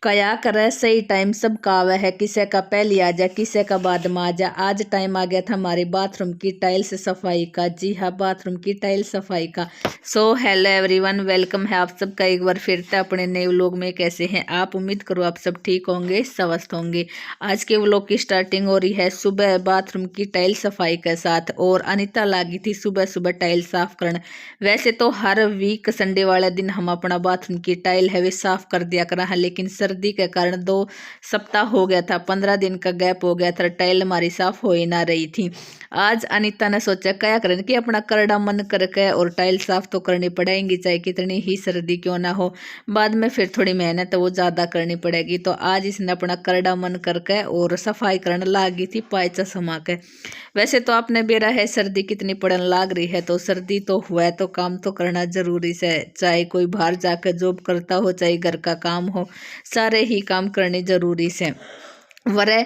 कया करे सही टाइम सब का आवे है, किसे का पहले आ जा किसे का बाद में आ जा। आज टाइम आ गया था हमारे बाथरूम की टाइल्स सफाई का। जी हाँ, बाथरूम की टाइल्स सफाई का। सो हेलो एवरीवन, वेलकम है आप सबका एक बार फिर से अपने नए व्लॉग में। कैसे हैं आप? उम्मीद करो आप सब ठीक होंगे, स्वस्थ होंगे। आज के व्लॉग की स्टार्टिंग हो रही है सुबह बाथरूम की टाइल्स सफाई के साथ। और अनिता लागी थी सुबह सुबह टाइल साफ करने। वैसे तो हर वीक संडे वाले दिन हम अपना बाथरूम की टाइल है वे साफ कर दिया करा है, लेकिन सर्दी के कारण 2 सप्ताह हो गया था, 15 दिन का गैप हो गया था, टाइल हमारी साफ हो ही ना रही थी। आज अनीता ने सोचा क्या करें कि अपना करड़ा मन करके और टाइल साफ तो करनी पड़ेगी, चाहे कितनी ही सर्दी क्यों ना हो। बाद में फिर थोड़ी मेहनत वो ज़्यादा करनी पड़ेगी। तो आज इसने अपना करड़ा मन करके और सफाई करने लागी थी पायचा समा के। वैसे तो आपने बेरा है सर्दी कितनी पड़न लाग रही है, तो सर्दी तो हुआ है तो काम तो करना जरूरी से, चाहे कोई बाहर जाकर जॉब करता हो चाहे घर का काम हो, सारे ही काम करने जरूरी से। वरे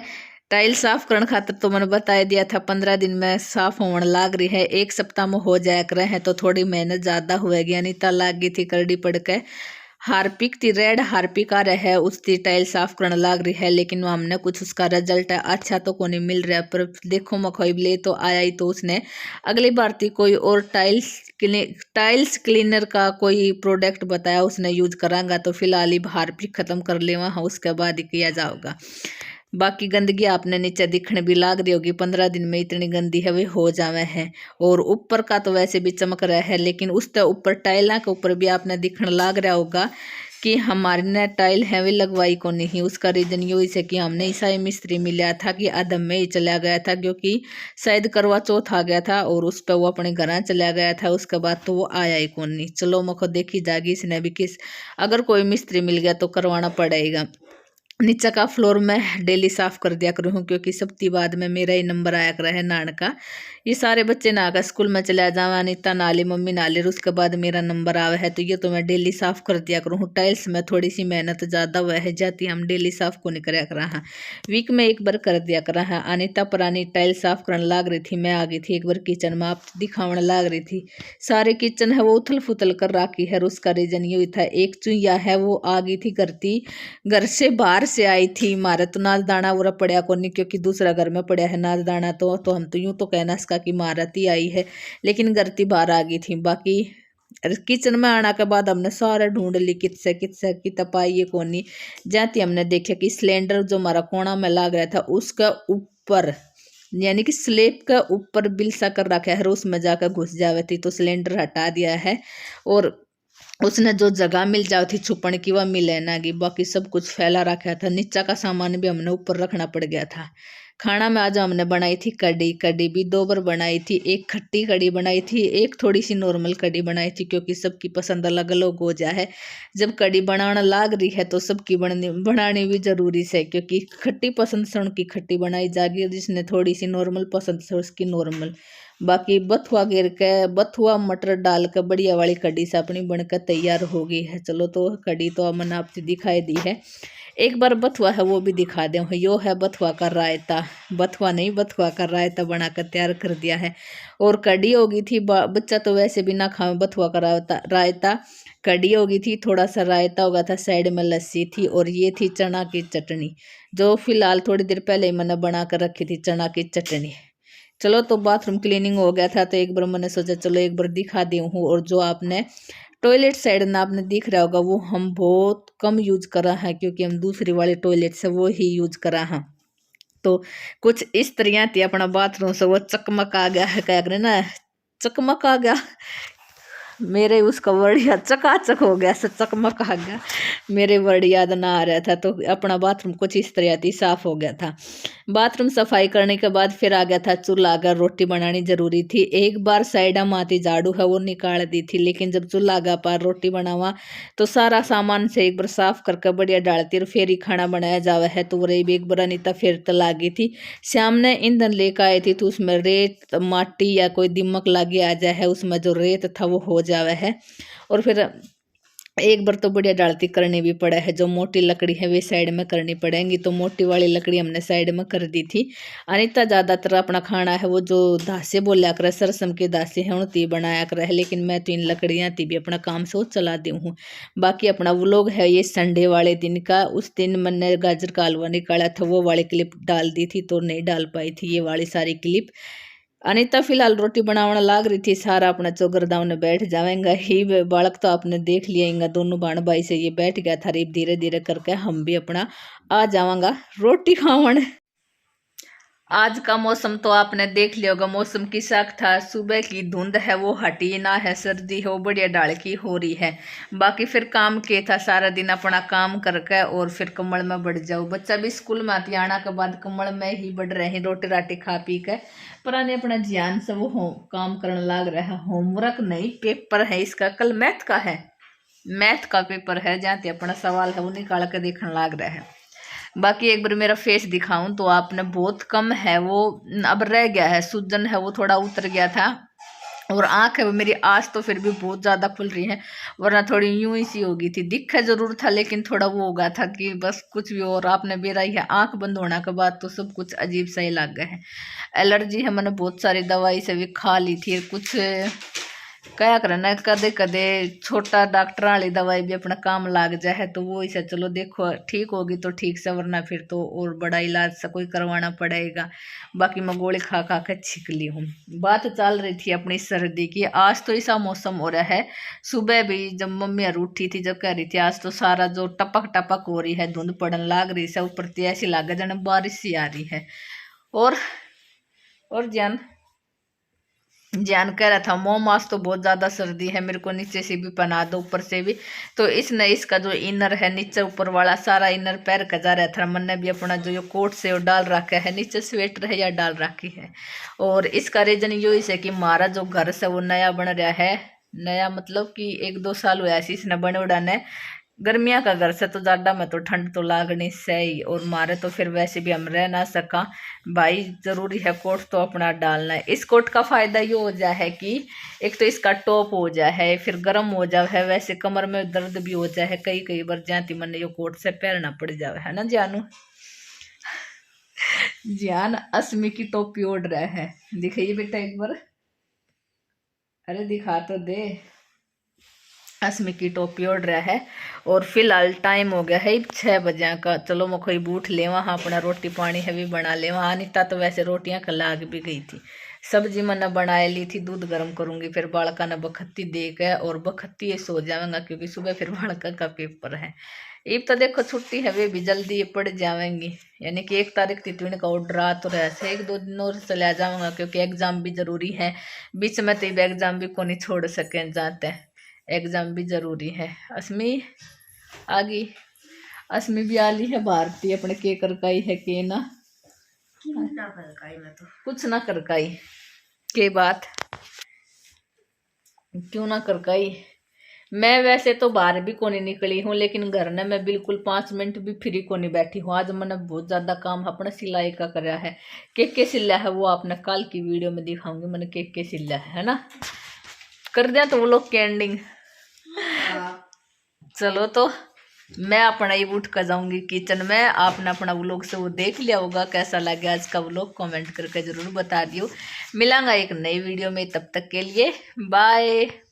टाइल साफ करने खातर तो मैंने बता दिया था 15 दिन में साफ होने लाग रही है, 1 सप्ताह में हो जाया करे हैं, तो थोड़ी मेहनत ज्यादा हुएगी। अनिता लाग गई थी करड़ी पड़ के। हार्पिक थी, रेड हार्पिक आ रहा है उसकी टाइल साफ करने लाग रही है, लेकिन हमने कुछ उसका रिजल्ट अच्छा तो को नहीं मिल रहा। पर देखो मखोई ले तो आया ही, तो उसने अगली बार थी कोई और टाइल्स क्लीनर का कोई प्रोडक्ट बताया, उसने यूज करांगा। तो फिलहाल ही हार्पिक खत्म कर ले वहाँ, उसके बाद ही किया जाएगा। बाकी गंदगी आपने नीचे दिखने भी लाग रही होगी, 15 दिन में इतनी गंदी है वे हो जावे है। और ऊपर का तो वैसे भी चमक रहा है, लेकिन उसके ऊपर टाइल के ऊपर भी आपने दिखने लाग रहा होगा कि हमारी ने टाइल है वे लगवाई को नहीं। उसका रीजन यही से कि हमने ईसाई मिस्त्री मिला था कि अदम में ही चला गया था, क्योंकि शायद करवा चौथ आ गया था और उस पर वो अपने घर चला गया था। उसके बाद तो वो आया ही कौन नहीं। चलो मको देखी जागी इसने भी किस, अगर कोई मिस्त्री मिल गया तो करवाना पड़ेगा। नीचे का फ्लोर में डेली साफ कर दिया करूँ, क्योंकि सप्ती बाद में मेरा ही नंबर आया कर है नान का। ये सारे बच्चे ना आकर स्कूल में चला जावा, अनिता नाली मम्मी नाली, उसके बाद मेरा नंबर आवा है, तो ये तो मैं डेली साफ कर दिया करूँ। टाइल्स में थोड़ी सी मेहनत ज़्यादा हुआ है जाती, हम डेली साफ को नहीं कराया करा हाँ, वीक में एक बार कर दिया करा है। अनिता पुरानी टाइल साफ करने लाग रही थी, मैं आ गई थी एक बार किचन में, आप दिखाने लाग रही थी। सारे किचन है वो उथल फुथल कर रखी है, उसका रीजन ये था एक चुईया है वो आ गई थी करती, घर से बाहर से आई थी। मारे तो नाच दाना वो पड़ा को नहीं, क्योंकि दूसरा घर में पड़ा है नाच दाना, तो हम तो यूं तो कहना इसका कि मारती आई है, लेकिन गरती बाहर आ गई थी। बाकी किचन में आने के बाद हमने सारे ढूंढ ली कितसे की तपाई ये कोनी जाती। हमने देखा कि सिलेंडर जो हमारा कोना में लग रहा था उसका ऊपर, यानी कि स्लेब का ऊपर बिल सा कर रखा है, उसमें जाकर घुस जावे थी, तो सिलेंडर हटा दिया है। और उसने जो जगह मिल जाती थी छुपन की वह मिले ना गई। बाकी सब कुछ फैला रखा था, नीचा का सामान भी हमने ऊपर रखना पड़ गया था। खाना में आज हमने बनाई थी कड़ी। कड़ी भी 2 बार बनाई थी, एक खट्टी कड़ी बनाई थी, एक थोड़ी सी नॉर्मल कड़ी बनाई थी, क्योंकि सबकी पसंद अलग अलग हो जा है। जब कड़ी बनाना लाग रही है तो सबकी बनानी भी जरूरी से, क्योंकि खट्टी पसंद से उनकी खट्टी बनाई जाएगी, जिसने थोड़ी सी नॉर्मल पसंद से उसकी नॉर्मल। बाकी बथुआ गिर के बथुआ मटर डाल के बढ़िया वाली कड़ी से अपनी बनकर तैयार हो गई है। चलो तो कड़ी तो मैंने आपसे दिखाई दी है, एक बार बथुआ है वो भी दिखा दे। यो है बथुआ का रायता, बथुआ नहीं बथुआ का रायता बनाकर तैयार कर दिया है। और कड़ी हो गई थी, बच्चा तो वैसे भी ना खावे बथुआ का रायता। कड़ी हो गई थी, थोड़ा सा रायता हो गया था, साइड में लस्सी थी, और ये थी चना की चटनी, जो फिलहाल थोड़ी देर पहले ही मैंने बना कर रखी थी चना की चटनी। चलो तो बाथरूम क्लीनिंग हो गया था, तो एक बार मैंने सोचा चलो एक बार दिखा दी हूँ। और जो आपने टॉयलेट साइड ना आपने दिख रहा होगा वो हम बहुत कम यूज करा है, क्योंकि हम दूसरी वाले टॉयलेट से वो ही यूज करा है। तो कुछ इस तरह थी अपना बाथरूम से वो चकमक आ गया है, क्या करें ना, चकमक आ गया मेरे, उसका वर्ड याद चकाचक हो गया, चकमक आ गया, मेरे वर्ड याद ना आ रहा था। तो अपना बाथरूम कुछ इस तरह थी, साफ हो गया था। बाथरूम सफाई करने के बाद फिर आ गया था चूल्हा, अगर रोटी बनानी जरूरी थी। एक बार साइडा माती झाड़ू है वो निकाल दी थी, लेकिन जब चूल्हा गा पर रोटी बनावा तो सारा सामान से एक बार साफ करके बढ़िया डालती और फिर ही खाना बनाया जावा है। तो वो भी एक बार नहीं था, फिर तो लागी थी। श्याम ने ईंधन लेकर आई थी, तो उसमें रेत माटी या कोई दिमक लागे आ जाए है, उसमें जो रेत था वो हो जावे है। और फिर एक बार तो बढ़िया डालती करनी भी पड़ा है। जो मोटी लकड़ी है वे साइड में करनी पड़ेंगी, तो मोटी वाली लकड़ी हमने साइड में कर दी थी। अनिता ज़्यादातर अपना खाना है वो जो दासे बोलिया करे, सरसम के दासे हैं उनती बनाया करे, लेकिन मैं तो इन लकड़ियाँ थी भी अपना काम से वो चला दी हूँ। बाकी अपना व्लॉग है ये संडे वाले दिन का। उस दिन मैंने गाजर का हलवा निकाला था, वो वाली क्लिप डाल दी थी तो नहीं डाल पाई थी ये वाली सारी क्लिप। अनिता फिलहाल रोटी बनावना लाग रही थी, सारा अपना चौगरदाव ने बैठ जावेंगा ही। बालक तो आपने देख लिया, दोनों बाण भाई से ये बैठ गया था। धीरे धीरे करके हम भी अपना आ जावांगा रोटी खावन। आज का मौसम तो आपने देख लिया होगा, मौसम की साख था। सुबह की धुंध है वो हटी ना है, सर्दी है वो बढ़िया डाल की हो रही है। बाकी फिर काम के था, सारा दिन अपना काम करके और फिर कमल में बढ़ जाओ। बच्चा भी स्कूल में आती आना के बाद कमल में ही बढ़ रहे हैं, रोटी राटी खा पी के पुराने अपना ध्यान से वो काम करने लाग रहा है। होमवर्क नहीं, पेपर है इसका, कल मैथ का है, मैथ का पेपर है, जहाँ अपना सवाल है वो निकाल के देखने लाग रहा है। बाकी एक बार मेरा फेस दिखाऊं तो आपने बहुत कम है वो अब रह गया है, सूजन है वो थोड़ा उतर गया था। और आंख है वो मेरी आज तो फिर भी बहुत ज़्यादा खुल रही है, वरना थोड़ी यूं ही सी हो गई थी। दिखा जरूर था लेकिन थोड़ा वो हो गया था कि बस कुछ भी। और आपने बेरा ही है, आंख बंद होने के बाद तो सब कुछ अजीब सा ही लग गया है। एलर्जी है, मैंने बहुत सारी दवाई से भी खा ली थी, कुछ क्या करना कदे कदे छोटा डॉक्टर वाली दवाई भी अपना काम लाग जाए तो वो इसे चलो देखो ठीक होगी तो ठीक से, वरना फिर तो और बड़ा इलाज से कोई करवाना पड़ेगा। बाकी मैं गोली खा खा के छिक ली हूँ। बात चल रही थी अपनी सर्दी की। आज तो ऐसा मौसम हो रहा है, सुबह भी जब मम्मी उठी थी जब कह रही थी आज तो सारा जो टपक टपक हो रही है, धुंध पड़न लाग रही है ऊपर से, ऐसी लागे जाने बारिश सी आ रही है। और जान कह रहा था मोम आज तो बहुत ज्यादा सर्दी है, मेरे को नीचे से भी पहना दो ऊपर से भी। तो इसने इसका जो इनर है नीचे ऊपर वाला सारा इनर पैर का जा रहा था। मैंने भी अपना जो ये कोट से वो डाल रखा है, नीचे स्वेटर है या डाल रखी है। और इसका रीजन यो है कि हमारा जो घर से वो नया बन रहा है, नया मतलब कि 1-2 साल हुआ है इसने बने उड़ाने। गर्मियाँ का घर से तो ज़्यादा में तो ठंड तो लागनी सही, और मारे तो फिर वैसे भी हम रह ना सका भाई, ज़रूरी है कोट तो अपना डालना है। इस कोट का फ़ायदा ये हो जाए है कि एक तो इसका टॉप हो जाए है, फिर गर्म हो जाए है, वैसे कमर में दर्द भी हो जाए है, कई कई बार जाती मन ये कोट से पहनना पड़ जाए है ना जानू। जान असमी की टोपी ओढ़ रहा है, दिखाइए बेटा एक बार, अरे दिखा तो दे। असमी की टोपी ओढ़ रहा है। और फिलहाल टाइम हो गया है 6 बजे का। चलो मैं कोई बूट ले वहाँ अपना रोटी पानी है भी बना ले। वहाँ अनिता तो वैसे रोटियाँ कल आग भी गई थी, सब्जी मैंने बना ली थी, दूध गर्म करूँगी, फिर बालका ने बखत्ती दे के और बखत्ती सो जाएगा क्योंकि सुबह फिर बालका का पेपर है। ईब तो देखो छुट्टी है वे भी जल्दी पड़ जाएंगी, यानी कि 1 तारीख थी तो इनका ऑर्डर आ तो रहा है, 1-2 दिन और चला जाऊँगा क्योंकि एग्जाम भी जरूरी है। बीच में तो एग्जाम भी को नहीं छोड़ सके, जाते हैं एग्जाम भी जरूरी है। असमी आ गई, असमी भी आली है भारती अपने के करकाई है के ना मैं तो कुछ ना करकाई के बात क्यों ना करकाई। मैं वैसे तो बाहर भी को नहीं निकली हूँ, लेकिन घर ने मैं बिल्कुल 5 मिनट भी फ्री को नहीं बैठी हूँ। आज मैंने बहुत ज्यादा काम अपना सिलाई का करा है। के सिला है वो आपने कल की वीडियो में दिखाऊंगी, मैंने के सिला है ना। कर दिया तो वो लोग के एंडिंग। चलो तो मैं अपना ही उठ कर जाऊंगी किचन में। आपने अपना व्लॉग से वो देख लिया होगा, कैसा लगा आज का व्लॉग कमेंट करके जरूर बता दियो। मिलांगा एक नई वीडियो में, तब तक के लिए बाय।